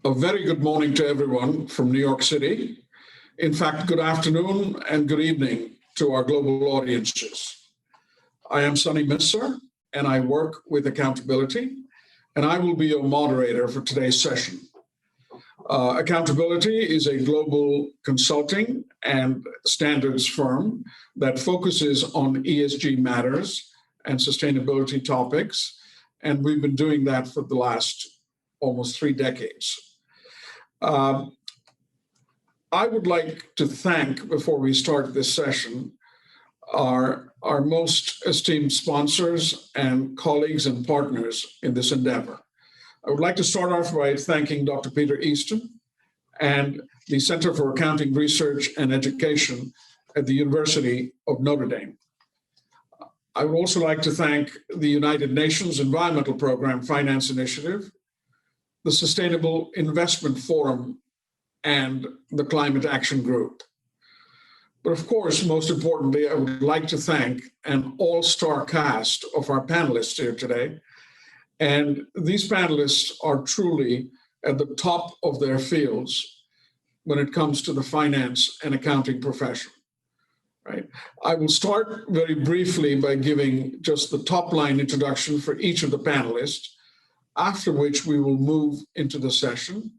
A very good morning to everyone from New York City. In fact, good afternoon and good evening to our global audiences. I am Sunil and I work with AccountAbility, and I will be your moderator for today's session. AccountAbility is a global consulting and standards firm that focuses on ESG matters and sustainability topics, and we've been doing that for the last almost 3 decades. I would like to thank, before we start this session, our most esteemed sponsors and colleagues and partners in this endeavor. I would like to start off by thanking Dr. Peter Easton and the Center for Accounting Research and Education at the University of Notre Dame. I would also like to thank the United Nations Environmental Program Finance Initiative, the Sustainable Investment Forum, and the Climate Action Group. But of course, most importantly, I would like to thank an all-star cast of our panelists here today. And these panelists are truly at the top of their fields when it comes to the finance and accounting profession. Right? I will start very briefly by giving just the top-line introduction for each of the panelists, after which we will move into the session.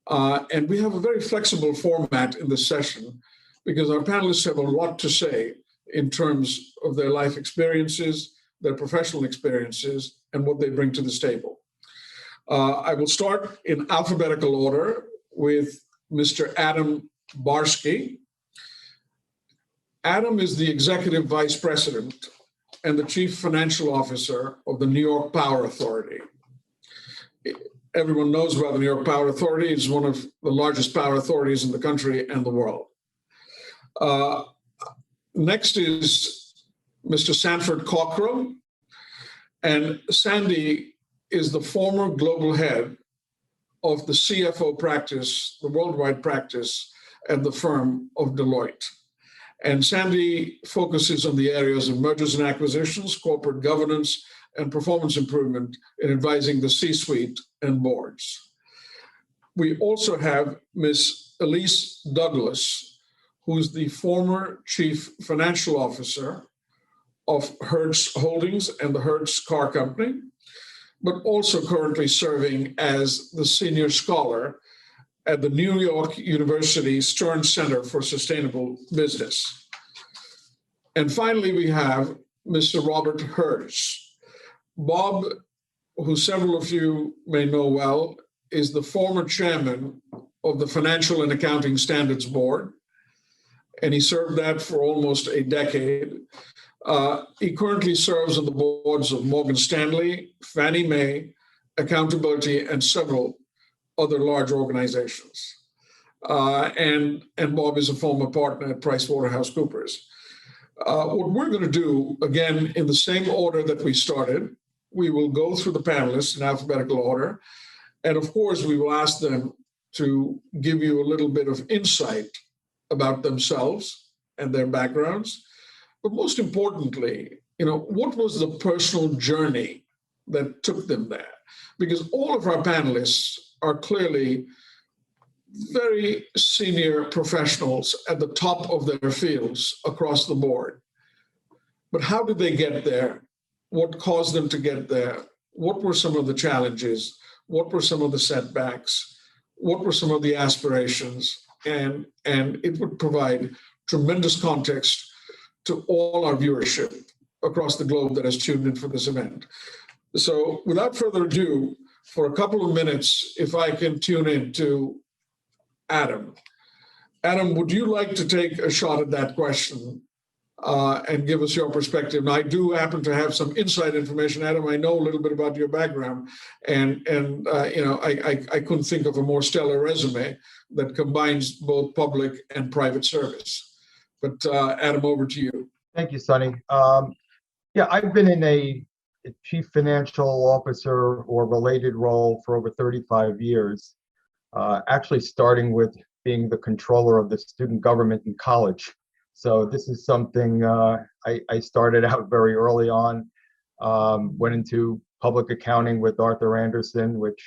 And we have a very flexible format in this session because our panelists have a lot to say in terms of their life experiences, their professional experiences, and what they bring to this table. I will start in alphabetical order with Mr. Adam Barsky. Adam is the Executive Vice President and the Chief Financial Officer of the New York Power Authority. Everyone knows about the New York Power Authority. It's one of the largest power authorities in the country and the world. Next is Mr. Sanford Cockrell. And Sandy is the former global head of the CFO practice, the worldwide practice at the firm of Deloitte. And Sandy focuses on the areas of mergers and acquisitions, corporate governance, and performance improvement in advising the C-suite and boards. We also have Ms. Elyse Douglas, who's the former Chief Financial Officer of Hertz Holdings and the Hertz Car Company, but also currently serving as the Senior Scholar at the New York University Stern Center for Sustainable Business. And finally, we have Mr. Robert Herz. Bob, who several of you may know well, is the former chairman of the Financial and Accounting Standards Board, and he served that for almost a decade. He currently serves on the boards of Morgan Stanley, Fannie Mae, AccountAbility, and several other large organizations. And Bob is a former partner at PricewaterhouseCoopers. What we're going to do, again, in the same order that we started, we will go through the panelists in alphabetical order. And of course, we will ask them to give you a little bit of insight about themselves and their backgrounds. But most importantly, what was the personal journey that took them there? Because all of our panelists are clearly very senior professionals at the top of their fields across the board. But how did they get there? What caused them to get there? What were some of the challenges? What were some of the setbacks? What were some of the aspirations? And it would provide tremendous context to all our viewership across the globe that has tuned in for this event. So without further ado, for a couple of minutes, if I can tune in to Adam. Adam, would you like to take a shot at that question and give us your perspective? And I do happen to have some inside information, Adam. I know a little bit about your background, and I couldn't think of a more stellar resume that combines both public and private service. But Adam, over to you. Thank you, Sonny. I've been in a chief financial officer or related role for over 35 years, actually starting with being the controller of the student government in college. So this is something I started out very early on, went into public accounting with Arthur Anderson, which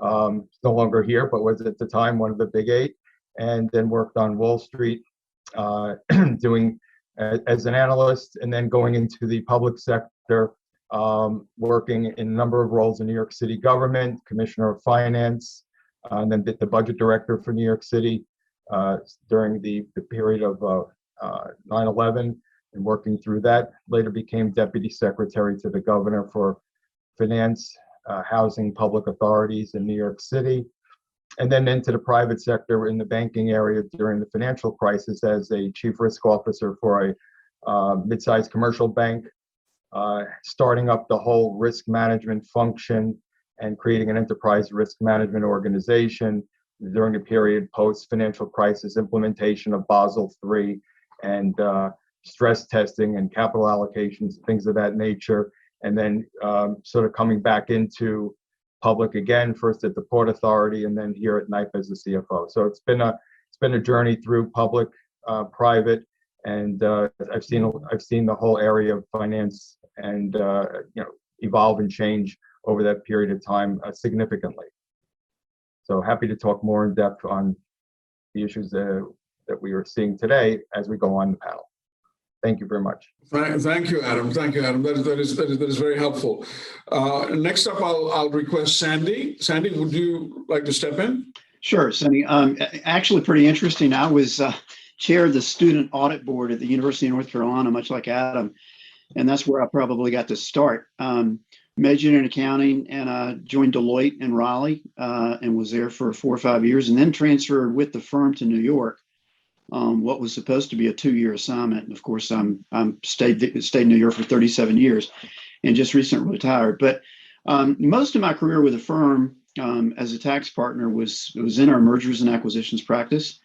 no longer here, but was at the time one of the big eight, and then worked on Wall Street, doing as an analyst, and then going into the public sector, working in a number of roles in New York City government, commissioner of finance, and then did the budget director for New York City during the period of 9/11, and working through that. Later became deputy secretary to the governor for finance, housing, public authorities in New York City, and then into the private sector in the banking area during the financial crisis as a chief risk officer for a mid-sized commercial bank, starting up the whole risk management function and creating an enterprise risk management organization during the period post-financial crisis, implementation of Basel III and stress testing and capital allocations, things of that nature, and then sort of coming back into public again, first at the Port Authority and then here at NIPE as the CFO. So it's been a journey through public, private, and I've seen the whole area of finance and evolve and change over that period of time significantly. So happy to talk more in depth on the issues that we are seeing today as we go on the panel. Thank you very much. Thank you, Adam. Thank you, Adam. That is very helpful. Next up, I'll request Sandy. Sandy, would you like to step in? Sure, Sunny. Actually, pretty interesting. I was chair of the student audit board at the University of North Carolina, much like Adam, and that's where I probably got to start. Majored in accounting, and joined Deloitte in Raleigh, and was there for 4 or 5 years, and then transferred with the firm to New York. What was supposed to be a 2-year assignment, and of course, I'm stayed in New York for 37 years, and just recently retired. But most of my career with the firm as a tax partner was in our mergers and acquisitions practice.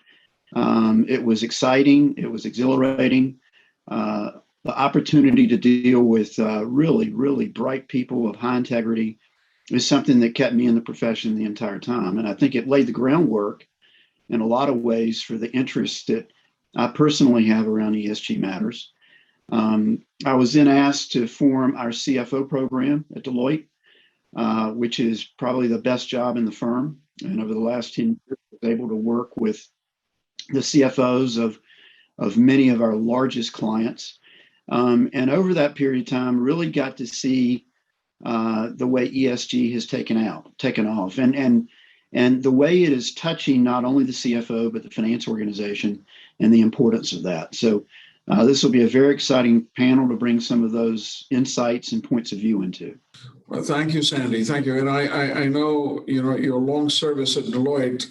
It was exciting. It was exhilarating. The opportunity to deal with really, really bright people of high integrity is something that kept me in the profession the entire time. And I think it laid the groundwork in a lot of ways for the interest that I personally have around ESG matters. I was then asked to form our CFO program at Deloitte, which is probably the best job in the firm. And over the last 10 years, I was able to work with the CFOs of many of our largest clients. And over that period of time, really got to see the way ESG has taken off, and the way it is touching not only the CFO, but the finance organization and the importance of that. So this will be a very exciting panel to bring some of those insights and points of view into. Well, thank you, Sandy. Thank you. And I know, your long service at Deloitte,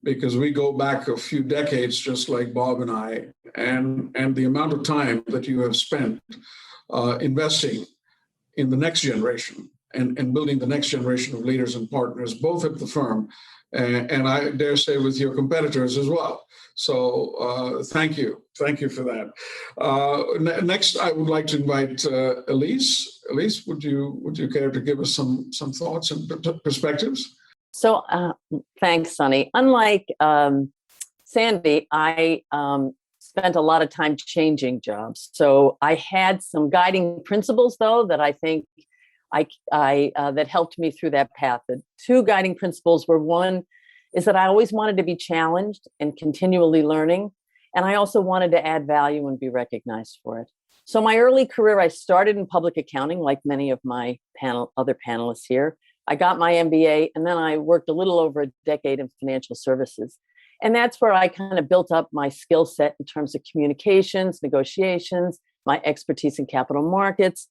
because we go back a few decades, just like Bob and I, and the amount of time that you have spent investing in the next generation and building the next generation of leaders and partners, both at the firm and I dare say with your competitors as well. So thank you. Thank you for that. Next, I would like to invite Elyse. Elyse, would you care to give us some thoughts and perspectives? So thanks, Sunny. Unlike Sandy, I spent a lot of time changing jobs. So I had some guiding principles, though, that I think that helped me through that path. The 2 guiding principles were, one is that I always wanted to be challenged and continually learning. And I also wanted to add value and be recognized for it. So my early career, I started in public accounting, like many of my other panelists here. I got my MBA, and then I worked a little over a decade in financial services. And that's where I kind of built up my skill set in terms of communications, negotiations, my expertise in capital markets,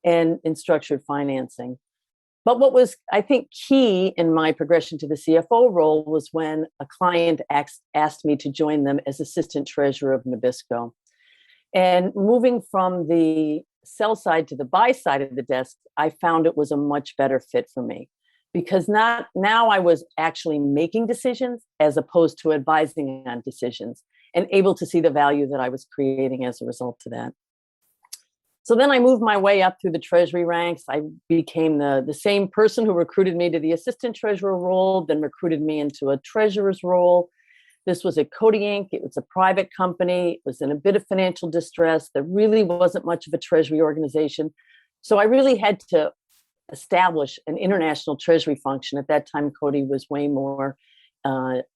and in structured financing. But what was, I think, key in my progression to the CFO role was when a client asked me to join them as assistant treasurer of Nabisco. And moving from the sell side to the buy side of the desk, I found it was a much better fit for me, because now I was actually making decisions as opposed to advising on decisions, and able to see the value that I was creating as a result of that. So then I moved my way up through the treasury ranks. I became the same person who recruited me to the assistant treasurer role, then recruited me into a treasurer's role. This was at Cody Inc. It was a private company. It was in a bit of financial distress. There really wasn't much of a treasury organization. So I really had to establish an international treasury function. At that time, Coty was way more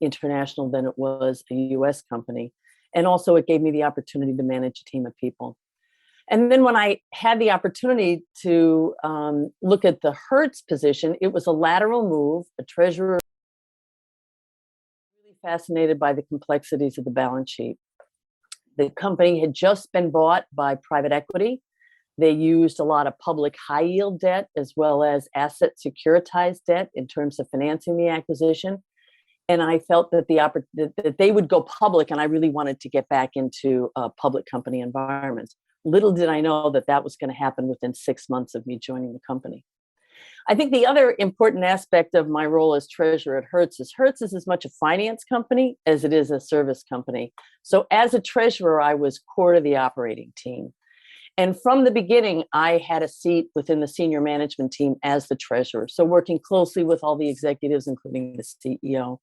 international than it was a US company. And also it gave me the opportunity to manage a team of people. And then when I had the opportunity to look at the Hertz position, it was a lateral move, a treasurer, really fascinated by the complexities of the balance sheet. The company had just been bought by private equity. They used a lot of public high yield debt as well as asset securitized debt in terms of financing the acquisition. And I felt that that they would go public, and I really wanted to get back into a public company environment. Little did I know that that was going to happen within 6 months of me joining the company. I think the other important aspect of my role as treasurer at Hertz is as much a finance company as it is a service company. So as a treasurer, I was core to the operating team. And from the beginning, I had a seat within the senior management team as the treasurer. So working closely with all the executives, including the CEO,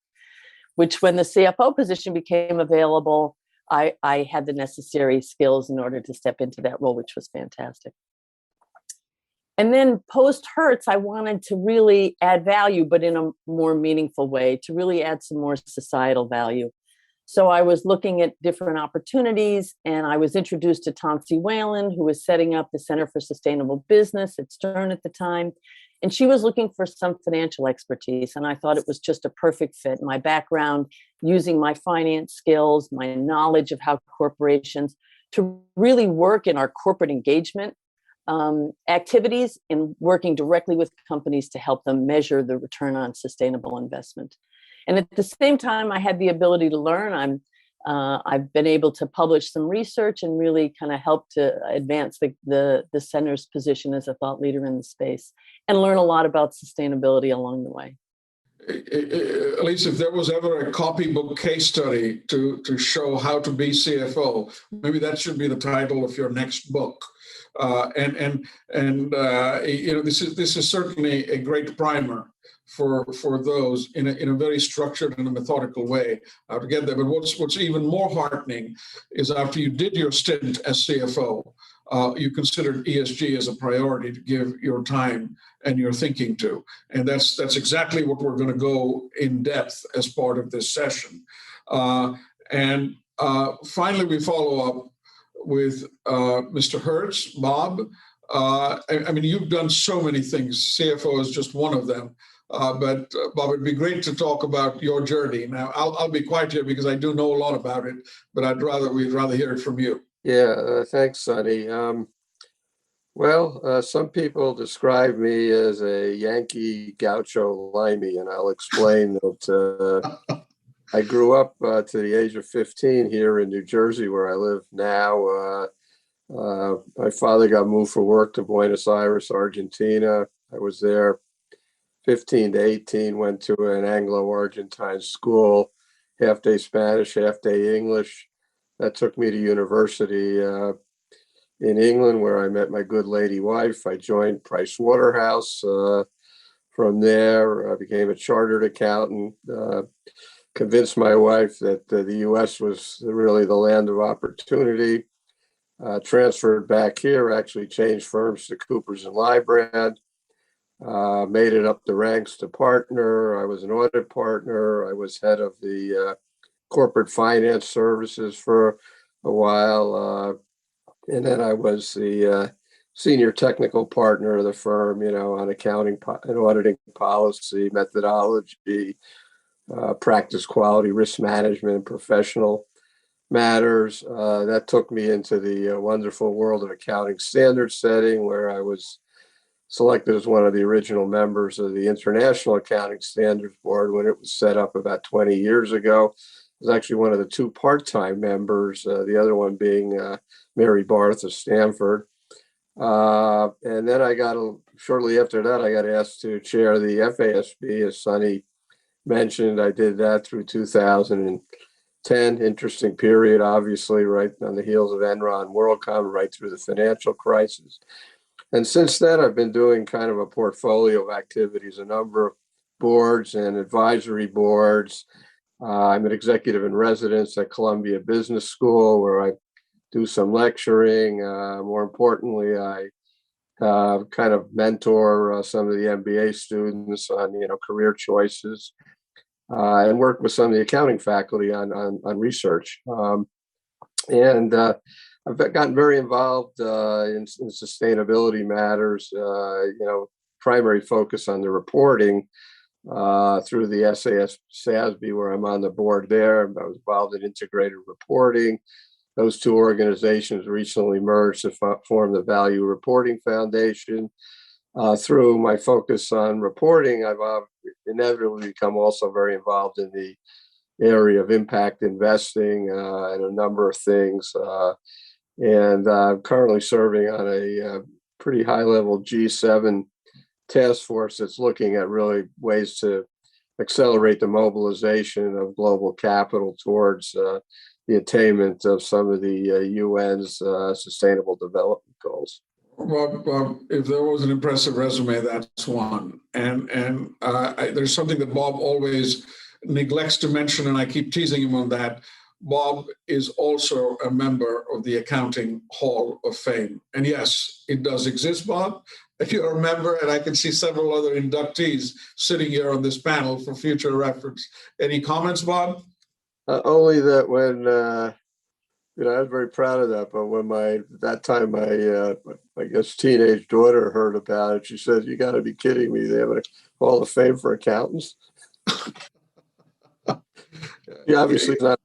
which when the CFO position became available, I had the necessary skills in order to step into that role, which was fantastic. And then post Hertz, I wanted to really add value, but in a more meaningful way, to really add some more societal value. So I was looking at different opportunities, and I was introduced to Tansy Whalen, who was setting up the Center for Sustainable Business at Stern at the time. And she was looking for some financial expertise. And I thought it was just a perfect fit. My background, using my finance skills, my knowledge of how corporations to really work in our corporate engagement activities and working directly with companies to help them measure the return on sustainable investment. And at the same time, I had the ability to learn. I've been able to publish some research and really kind of help to advance the center's position as a thought leader in the space and learn a lot about sustainability along the way. Elyse, if there was ever a copybook case study to show how to be CFO, maybe that should be the title of your next book. This is certainly a great primer for those in a very structured and a methodical way to get there. But what's even more heartening is after you did your stint as CFO, you considered ESG as a priority to give your time and your thinking to. And that's exactly what we're going to go in depth as part of this session. Finally, we follow up with Mr. Hertz, Bob. You've done so many things. CFO is just one of them. But Bob, it'd be great to talk about your journey. Now, I'll be quiet here because I do know a lot about it, but we'd rather hear it from you. Yeah, thanks, Sonny. Some people describe me as a Yankee gaucho limey, and I'll explain that I grew up to the age of 15 here in New Jersey, where I live now. My father got moved for work to Buenos Aires, Argentina. I was there 15 to 18, went to an Anglo-Argentine school, half day Spanish, half day English. That took me to university in England, where I met my good lady wife. I joined Price Waterhouse. From there, I became a chartered accountant, convinced my wife that the U.S. was really the land of opportunity. Transferred back here, actually changed firms to Coopers and Lybrand. Made it up the ranks to partner. I was an audit partner. I was head of the corporate finance services for a while. And then I was the senior technical partner of the firm, on accounting and auditing policy, methodology, practice quality, risk management, professional matters. That took me into the wonderful world of accounting standard setting, where I was selected as one of the original members of the International Accounting Standards Board when it was set up about 20 years ago. I was actually one of the two part-time members, the other one being Mary Barth of Stanford. And then shortly after that, I got asked to chair the FASB, as Sonny mentioned. I did that through 2010. Interesting period, obviously, right on the heels of Enron, WorldCom, right through the financial crisis. And since then, I've been doing kind of a portfolio of activities, a number of boards and advisory boards. I'm an executive in residence at Columbia Business School, where I do some lecturing. More importantly, I kind of mentor some of the MBA students on, career choices, and work with some of the accounting faculty on research. And I've gotten very involved in sustainability matters, primary focus on the reporting through the SASB, where I'm on the board there. I was involved in integrated reporting. Those two organizations recently merged to form the Value Reporting Foundation. Through my focus on reporting, I've inevitably become also very involved in the area of impact investing and a number of things. And I'm currently serving on a pretty high-level G7 task force that's looking at really ways to accelerate the mobilization of global capital towards the attainment of some of the UN's Sustainable Development Goals. Bob, if there was an impressive resume, that's one. And there's something that Bob always neglects to mention, and I keep teasing him on that. Bob is also a member of the Accounting Hall of Fame. And yes, it does exist, Bob. You're a member, and I can see several other inductees sitting here on this panel for future reference. Any comments, Bob? Only that when, I was very proud of that, but when that time I guess teenage daughter heard about it, she said, "You got to be kidding me. They have a Hall of Fame for accountants." Yeah, obviously not.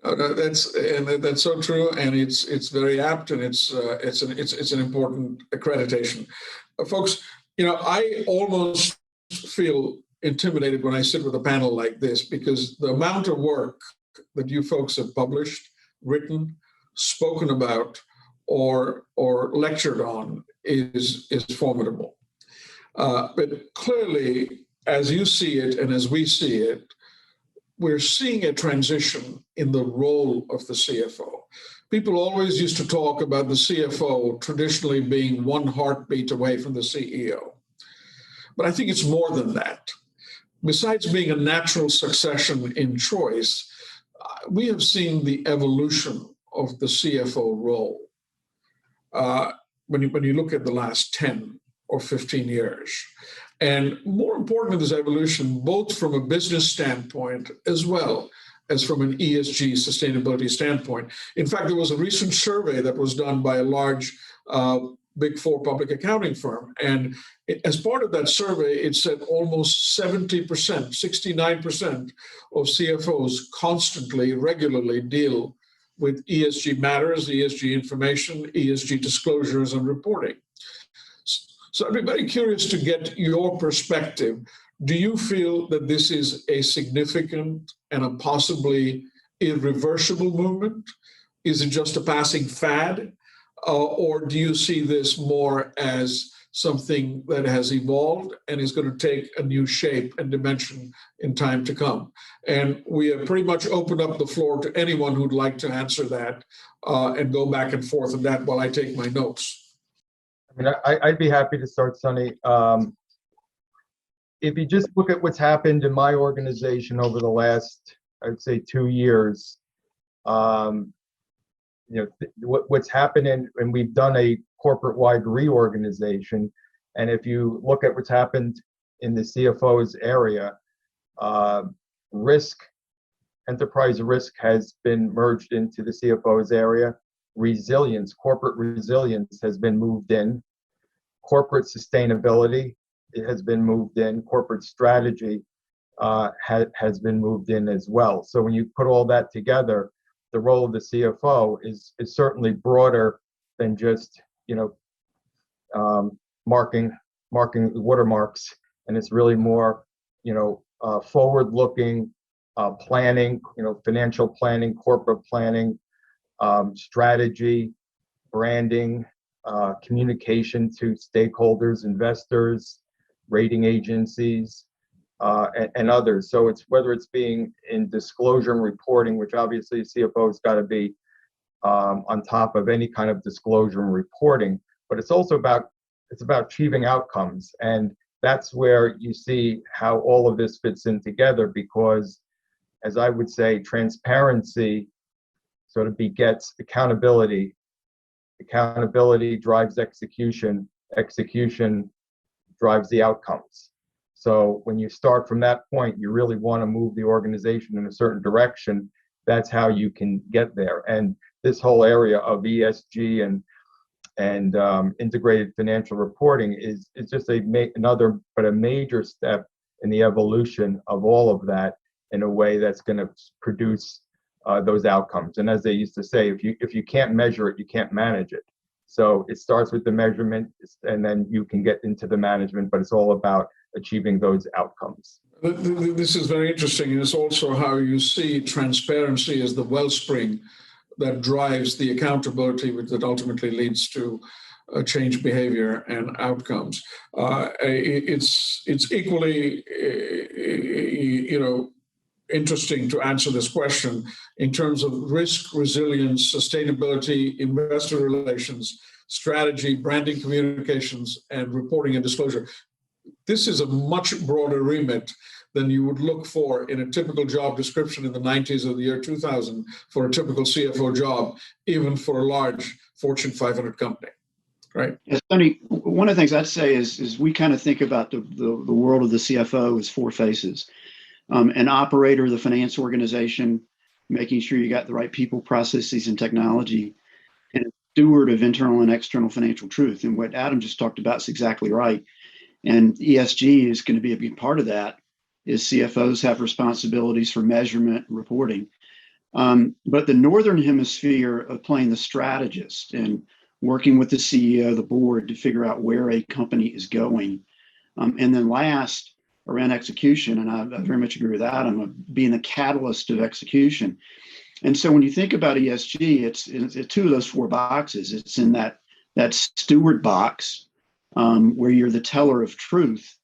No, that's so true, and it's very apt, and it's an important accreditation, folks. I almost feel intimidated when I sit with a panel like this, because the amount of work that you folks have published, written, spoken about, or lectured on is formidable. But clearly, as you see it and as we see it, we're seeing a transition in the role of the CFO. People always used to talk about the CFO traditionally being one heartbeat away from the CEO. But I think it's more than that. Besides being a natural succession in choice, we have seen the evolution of the CFO role. When you look at the last 10 or 15 years. And more important in this evolution, both from a business standpoint as well as from an ESG sustainability standpoint. In fact, there was a recent survey that was done by a large Big Four public accounting firm. And as part of that survey, it said almost 70%, 69% of CFOs constantly, regularly deal with ESG matters, ESG information, ESG disclosures and reporting. So I'd be very curious to get your perspective. Do you feel that this is a significant and a possibly irreversible movement? Is it just a passing fad? Or do you see this more as something that has evolved and is going to take a new shape and dimension in time to come? And we have pretty much opened up the floor to anyone who'd like to answer that and go back and forth on that while I take my notes. I mean, I'd be happy to start, Sunny. If you just look at what's happened in my organization over the last, I'd say, 2 years, what's happening, and we've done a corporate-wide reorganization. And if you look at what's happened in the CFO's area, enterprise risk has been merged into the CFO's area. Resilience, corporate resilience has been moved in. Corporate sustainability, it has been moved in. Corporate strategy has been moved in as well. So when you put all that together, the role of the CFO is certainly broader than just marking watermarks, and it's really more forward-looking planning, financial planning, corporate planning, strategy, branding, communication to stakeholders, investors, rating agencies, and others. So it's whether it's being in disclosure and reporting, which obviously CFO has got to be on top of any kind of disclosure and reporting, but it's also about achieving outcomes. And that's where you see how all of this fits in together, because as I would say, transparency sort of begets accountability, Accountability drives execution. Execution drives the outcomes. So when you start from that point, you really want to move the organization in a certain direction. That's how you can get there. And this whole area of ESG and integrated financial reporting is just a major step in the evolution of all of that in a way that's going to produce those outcomes. And as they used to say, if you can't measure it, you can't manage it. So it starts with the measurement, and then you can get into the management, but it's all about achieving those outcomes. This is very interesting. And it's also how you see transparency as the wellspring that drives the accountability that ultimately leads to change behavior and outcomes. It's equally, interesting to answer this question in terms of risk, resilience, sustainability, investor relations, strategy, branding, communications, and reporting and disclosure. This is a much broader remit than you would look for in a typical job description in the 90s or the year 2000 for a typical CFO job, even for a large Fortune 500 company, right? Yes, Tony, one of the things I'd say is we kind of think about the world of the CFO as four faces. An operator, the finance organization, making sure you got the right people, processes, and technology, and a steward of internal and external financial truth. And what Adam just talked about is exactly right. And ESG is going to be a big part of that, is CFOs have responsibilities for measurement and reporting. But the Northern Hemisphere of playing the strategist and working with the CEO, the board, to figure out where a company is going. And then last, around execution, and I very much agree with Adam, of being the catalyst of execution. And so when you think about ESG, it's two of those four boxes. It's in that steward box, where you're the teller of truth,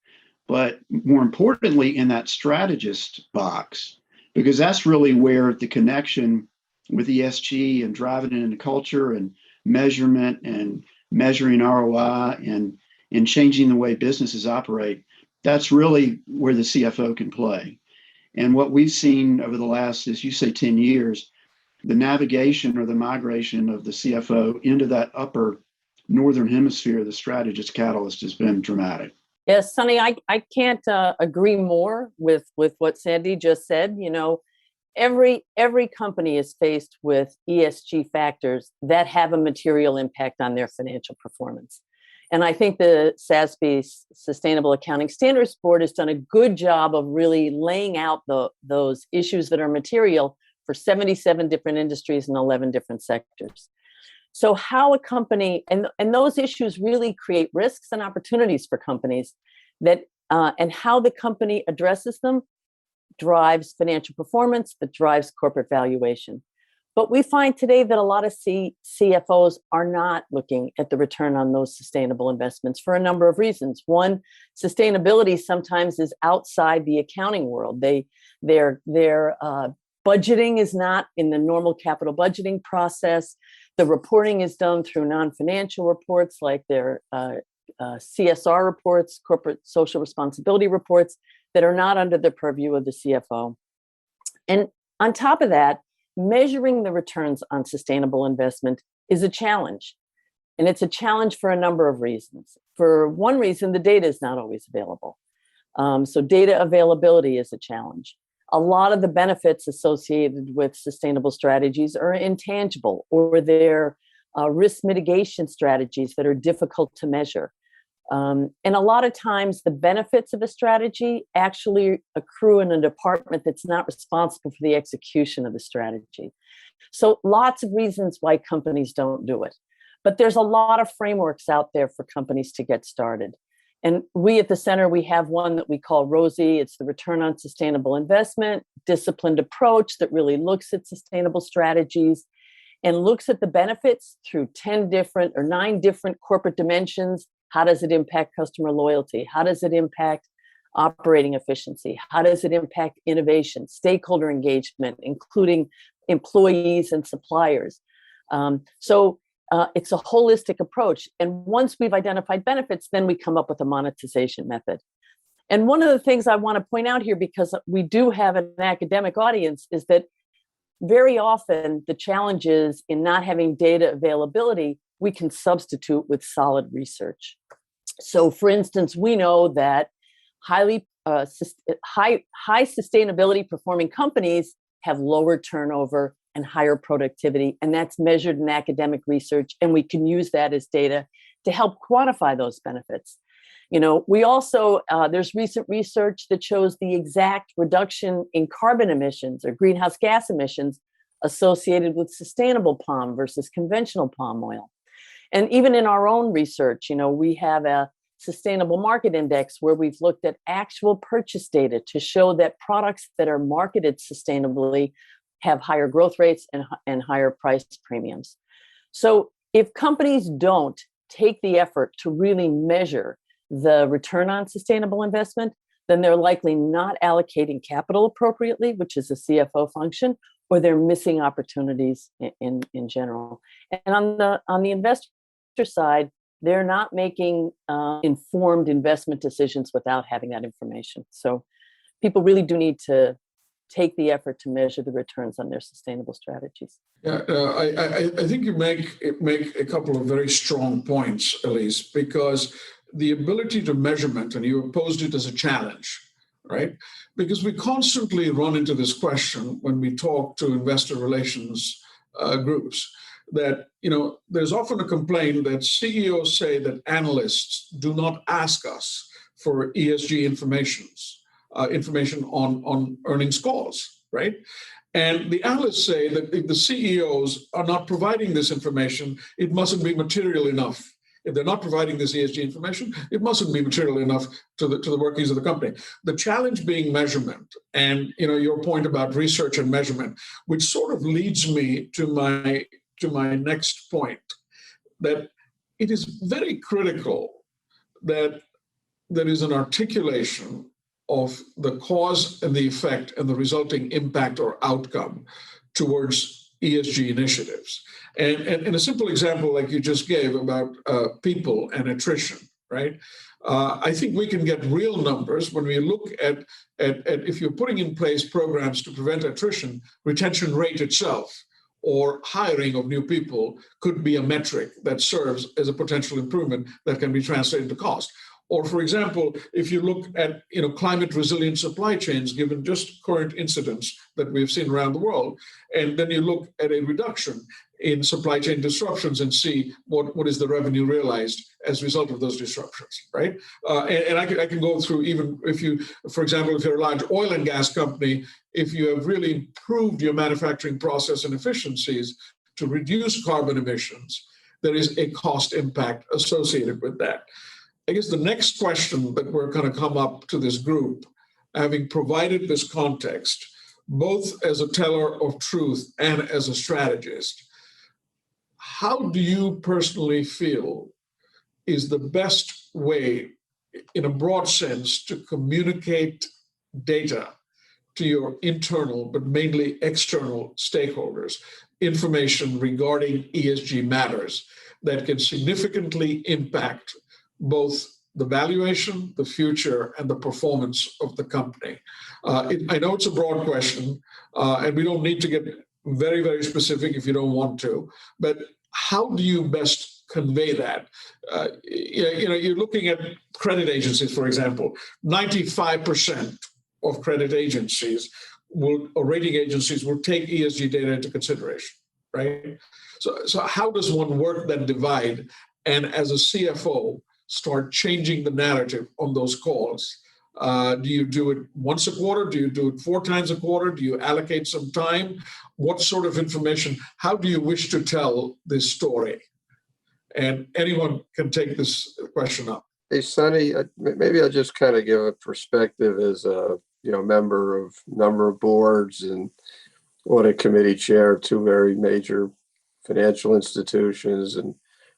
but more importantly, in that strategist box, because that's really where the connection with ESG and driving it into culture and measurement and measuring ROI and changing the way businesses operate, that's really where the CFO can play. And what we've seen over the last, as you say, 10 years, the navigation or the migration of the CFO into that upper Northern Hemisphere, the strategist catalyst, has been dramatic. Yes, Sunny, I can't agree more with what Sandy just said. Every company is faced with ESG factors that have a material impact on their financial performance. And I think the SASB, Sustainable Accounting Standards Board, has done a good job of really laying out those issues that are material for 77 different industries and 11 different sectors. So how a company, and those issues really create risks and opportunities for companies that, and how the company addresses them drives financial performance, that drives corporate valuation. But we find today that a lot of CFOs are not looking at the return on those sustainable investments for a number of reasons. One, sustainability sometimes is outside the accounting world. Their budgeting is not in the normal capital budgeting process. The reporting is done through non-financial reports like their CSR reports, corporate social responsibility reports, that are not under the purview of the CFO. And on top of that, measuring the returns on sustainable investment is a challenge. And it's a challenge for a number of reasons. For one reason, the data is not always available. So data availability is a challenge. A lot of the benefits associated with sustainable strategies are intangible, or they're risk mitigation strategies that are difficult to measure. And a lot of times the benefits of a strategy actually accrue in a department that's not responsible for the execution of the strategy. So lots of reasons why companies don't do it. But there's a lot of frameworks out there for companies to get started. And we at the center, we have one that we call ROSI. It's the Return on Sustainable Investment, disciplined approach that really looks at sustainable strategies and looks at the benefits through 9 different corporate dimensions. How does it impact customer loyalty? How does it impact operating efficiency? How does it impact innovation, stakeholder engagement, including employees and suppliers? So it's a holistic approach. And once we've identified benefits, then we come up with a monetization method. And one of the things I want to point out here, because we do have an academic audience, is that very often the challenges in not having data availability we can substitute with solid research. So, for instance, we know that high sustainability performing companies have lower turnover and higher productivity, and that's measured in academic research, and we can use that as data to help quantify those benefits. We also, there's recent research that shows the exact reduction in carbon emissions or greenhouse gas emissions associated with sustainable palm versus conventional palm oil. And even in our own research, we have a sustainable market index where we've looked at actual purchase data to show that products that are marketed sustainably have higher growth rates and higher price premiums. So if companies don't take the effort to really measure the return on sustainable investment, then they're likely not allocating capital appropriately, which is a CFO function, or they're missing opportunities in general. And on the investor side, they're not making informed investment decisions without having that information. So people really do need to take the effort to measure the returns on their sustainable strategies. Yeah, I think you make a couple of very strong points, Elyse, because the ability to measurement, and you posed it as a challenge, right? Because we constantly run into this question when we talk to investor relations groups that, there's often a complaint that CEOs say that analysts do not ask us for ESG information on earnings calls, right? And the analysts say that if the CEOs are not providing this information, it mustn't be material enough. If they're not providing this ESG information, it mustn't be material enough to the workings of the company. The challenge being measurement, and your point about research and measurement, which sort of leads me to my next point, that it is very critical that there is an articulation of the cause and the effect and the resulting impact or outcome towards ESG initiatives. And a simple example like you just gave about people and attrition, right? I think we can get real numbers when we look at if you're putting in place programs to prevent attrition, retention rate itself or hiring of new people could be a metric that serves as a potential improvement that can be translated to cost. Or, for example, if you look at climate resilient supply chains, given just current incidents that we've seen around the world, and then you look at a reduction in supply chain disruptions and see what is the revenue realized as a result of those disruptions, right? And I can go through, even if you, for example, if you're a large oil and gas company, if you have really improved your manufacturing process and efficiencies to reduce carbon emissions, there is a cost impact associated with that. I guess the next question that we're going to come up to this group, having provided this context, both as a teller of truth and as a strategist, how do you personally feel is the best way, in a broad sense, to communicate data to your internal, but mainly external stakeholders, information regarding ESG matters that can significantly impact both the valuation, the future, and the performance of the company? I know it's a broad question, and we don't need to get very, very specific if you don't want to, but how do you best convey that? You're looking at credit agencies, for example. 95% of credit agencies or rating agencies will take ESG data into consideration, right? So how does one work that divide, and as a CFO, start changing the narrative on those calls? Do you do it once a quarter? Do you do it 4 times a quarter? Do you allocate some time? What sort of information? How do you wish to tell this story? And anyone can take this question up. Hey, Sonny, maybe I'll just kind of give a perspective as a member of number of boards and audit committee chair of 2 very major financial institutions and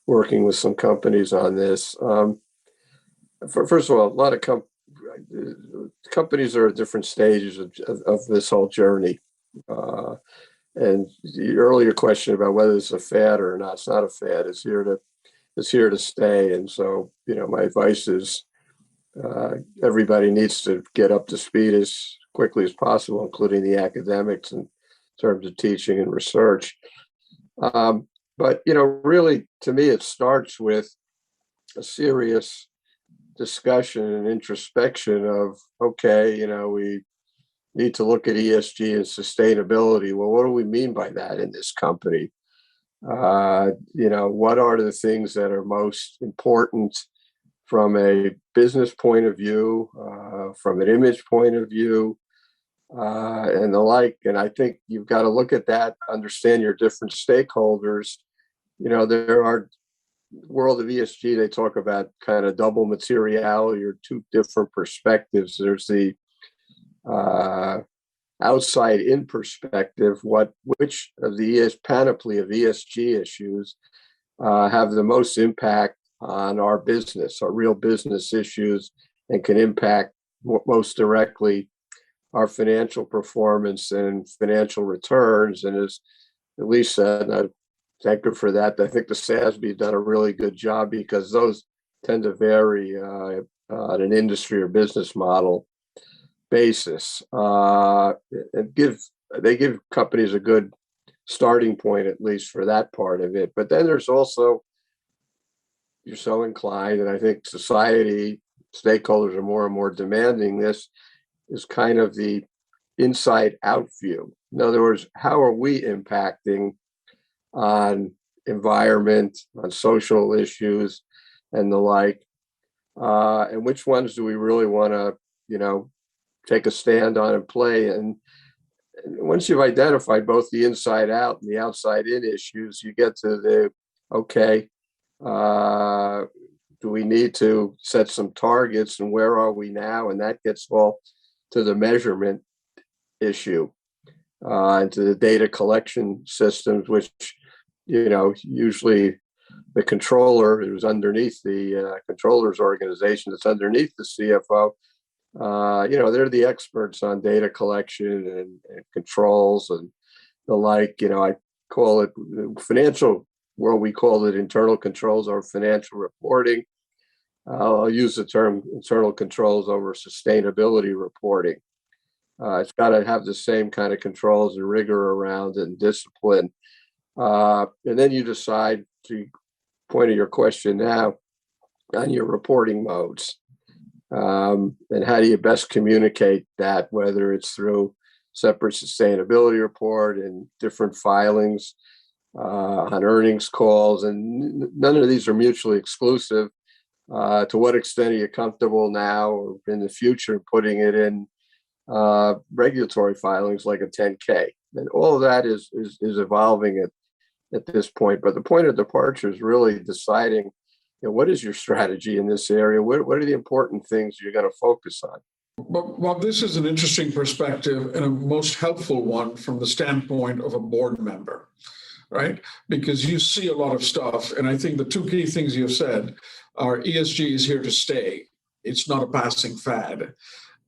working with some companies on this. First of all, a lot of companies are at different stages of this whole journey. And the earlier question about whether it's a fad or not, it's not a fad. It's here to stay. And so, my advice is everybody needs to get up to speed as quickly as possible, including the academics in terms of teaching and research. But, you know, really, to me, it starts with a serious discussion and introspection of, okay, you know, we need to look at ESG and sustainability. Well, what do we mean by that in this company? You know, what are the things that are most important from a business point of view, from an image point of view, and the like? And I think you've got to look at that, understand your different stakeholders. You know, there are world of ESG, they talk about kind of double materiality or two different perspectives. There's the outside in perspective, which of the panoply of ESG issues have the most impact on our business, our real business issues, and can impact most directly our financial performance and financial returns. And as Elyse said, and I thank her for that, I think the SASB has done a really good job, because those tend to vary on an industry or business model basis. They give companies a good starting point, at least for that part of it. But then there's also, you're so inclined, and I think society, stakeholders are more and more demanding this, is kind of the inside out view. In other words, how are we impacting on environment, on social issues, and the like? And which ones do we really want to, you know, take a stand on and play? And once you've identified both the inside out and the outside in issues, you get to the, okay, do we need to set some targets, and where are we now? And that gets all to the measurement issue, and to the data collection systems, which, you know, usually the controller, who's underneath the controller's organization, that's underneath the CFO, you know, they're the experts on data collection and controls and the like. You know, I call it financial world, we call it internal controls or financial reporting. I'll use the term internal controls over sustainability reporting. It's got to have the same kind of controls and rigor around it and discipline. And then you decide, to point of your question now, on your reporting modes. And how do you best communicate that, whether it's through separate sustainability report and different filings on earnings calls, and none of these are mutually exclusive. To what extent are you comfortable now or in the future putting it in regulatory filings like a 10K? And all of that is evolving at this point. But the point of departure is really deciding, you know, what is your strategy in this area? What are the important things you're going to focus on? Well, this is an interesting perspective and a most helpful one from the standpoint of a board member, right? Because you see a lot of stuff. And I think the two key things you've said are ESG is here to stay. It's not a passing fad.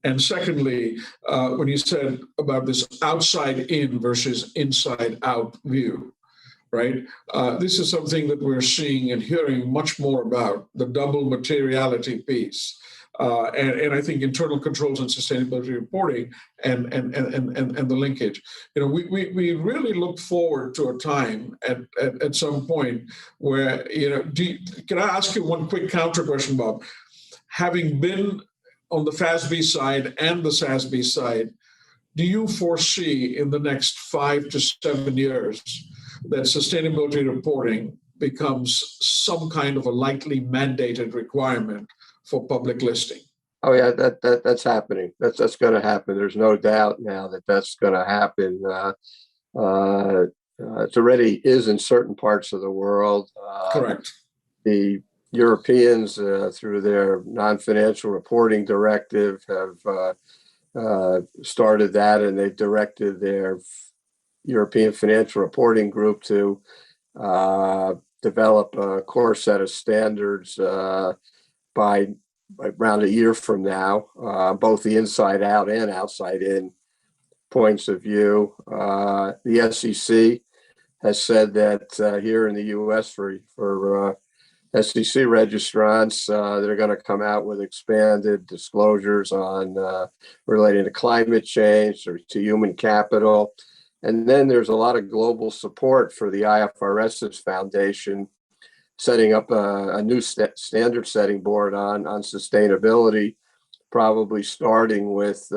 And secondly, when you said about this outside in versus inside out view, right? This is something that we're seeing and hearing much more about, the double materiality piece. And I think internal controls and sustainability reporting and the linkage. You know, we really look forward to a time at some point where, you know, can I ask you one quick counter question, Bob? Having been on the FASB side and the SASB side, do you foresee in the next 5 to 7 years that sustainability reporting becomes some kind of a likely mandated requirement for public listing? Oh yeah, that's happening. That's going to happen. There's no doubt now that that's going to happen. It already is in certain parts of the world. Correct. The Europeans, through their non-financial reporting directive, have started that, and they've directed their European Financial Reporting Group to develop a core set of standards by around a year from now, both the inside out and outside in points of view. The SEC has said that here in the U.S. for SEC registrants, they're going to come out with expanded disclosures on relating to climate change or to human capital. And then there's a lot of global support for the IFRS's foundation, setting up a new standard setting board on sustainability, probably starting with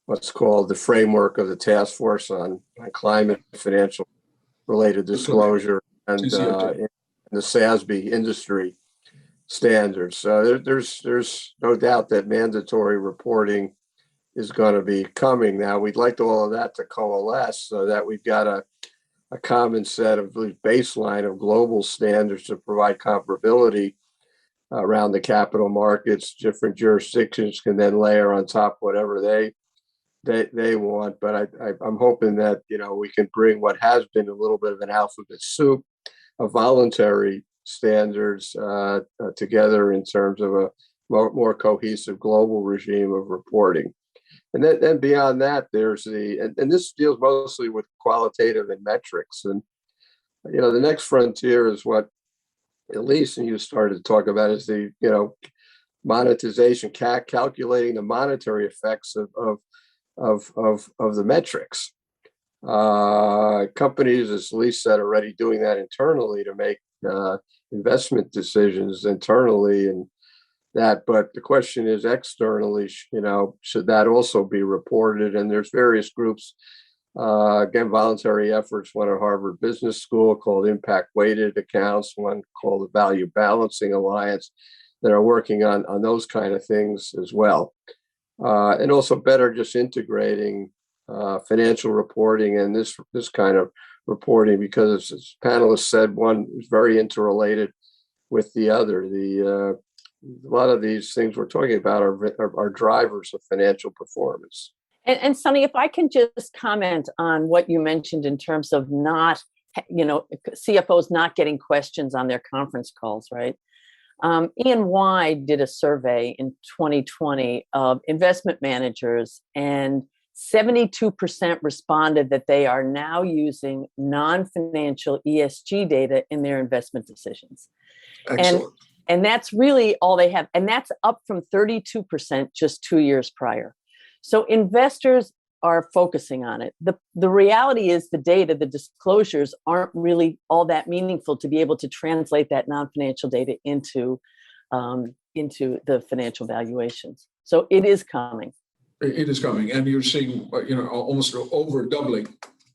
what's called the framework of the task force on climate financial related disclosure and the SASB industry standards. So there's no doubt that mandatory reporting is going to be coming. Now, we'd like all of that to coalesce so that we've got a common set of baseline of global standards to provide comparability around the capital markets. Different jurisdictions can then layer on top whatever they want. But I'm hoping that, we can bring what has been a little bit of an alphabet soup of voluntary standards together in terms of a more cohesive global regime of reporting. And then beyond that, there's and this deals mostly with qualitative and metrics. And, the next frontier is what Elyse and you started to talk about is the, monetization, calculating the monetary effects of the metrics. Companies, as Elyse said, already doing that internally to make investment decisions internally and that. But the question is externally, should that also be reported? And there's various groups, again, voluntary efforts, one at Harvard Business School called Impact Weighted Accounts, one called the Value Balancing Alliance, that are working on those kind of things as well. And also better just integrating financial reporting and this kind of reporting, because as panelists said, one is very interrelated with the other. A lot of these things we're talking about are drivers of financial performance. And Sunny, if I can just comment on what you mentioned in terms of not, CFOs not getting questions on their conference calls, right? E&Y did a survey in 2020 of investment managers, and 72% responded that they are now using non-financial ESG data in their investment decisions. Excellent. And that's really all they have. And that's up from 32% just 2 years prior. So investors are focusing on it. The reality is the data, the disclosures aren't really all that meaningful to be able to translate that non-financial data into the financial valuations. So it is coming. It is coming. And you're seeing, almost over doubling.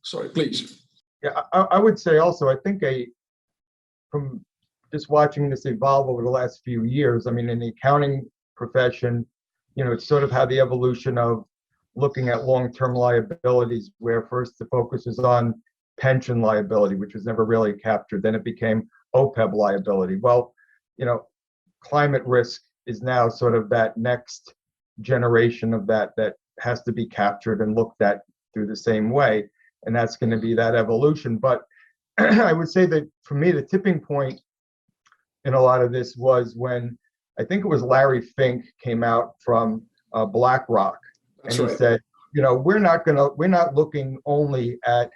Sorry, please. Yeah, I would say also, I think from just watching this evolve over the last few years, in the accounting profession, it's sort of had the evolution of looking at long-term liabilities, where first the focus was on pension liability, which was never really captured. Then it became OPEB liability. Well, climate risk is now sort of that next generation of that has to be captured and looked at through the same way. And that's going to be that evolution. But I would say that for me, the tipping point in a lot of this was when I think it was Larry Fink came out from BlackRock. That's and he right. said, we're not looking only at